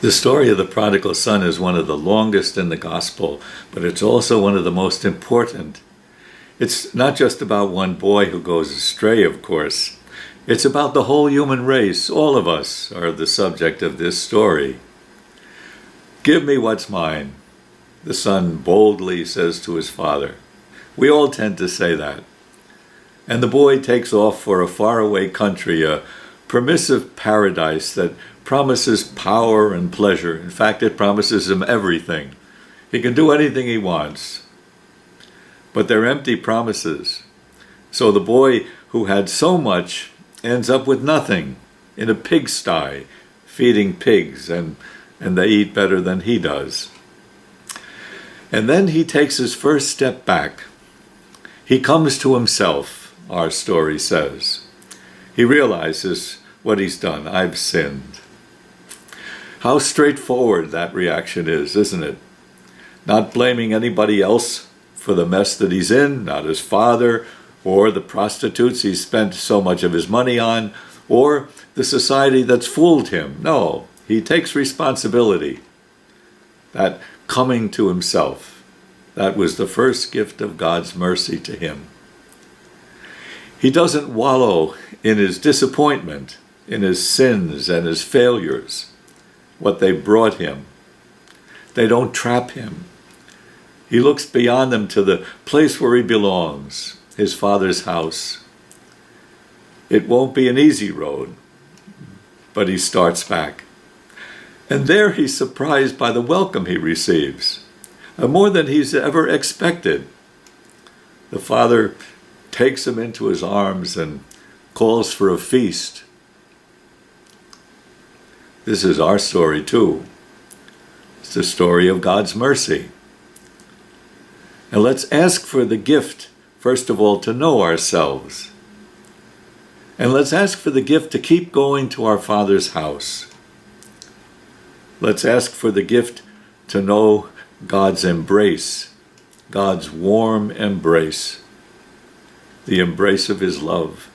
The story of the prodigal son is one of the longest in the gospel, but it's also one of the most important. It's not just about one boy who goes astray, of course. It's about the whole human race. All of us are the subject of this story. "Give me what's mine," the son boldly says to his father. We all tend to say that. And the boy takes off for a faraway country, a permissive paradise that promises power and pleasure. In fact, it promises him everything. He can do anything he wants. But they're empty promises. So the boy who had so much ends up with nothing, in a pigsty, feeding pigs, and they eat better than he does. And then he takes his first step back. He comes to himself, our story says. He realizes what he's done. I've sinned. How straightforward that reaction is, isn't it? Not blaming anybody else for the mess that he's in, not his father, or the prostitutes he spent so much of his money on, or the society that's fooled him. No, he takes responsibility. That coming to himself, that was the first gift of God's mercy to him. He doesn't wallow in his disappointment, in his sins and his failures, what they brought him. They don't trap him. He looks beyond them to the place where he belongs, his Father's house. It won't be an easy road, but he starts back. And there he's surprised by the welcome he receives, more than he's ever expected. The Father takes him into his arms and calls for a feast. This is our story too. It's the story of God's mercy. And let's ask for the gift, first of all, to know ourselves. And let's ask for the gift to keep going to our Father's house. Let's ask for the gift to know God's embrace, God's warm embrace, the embrace of his love.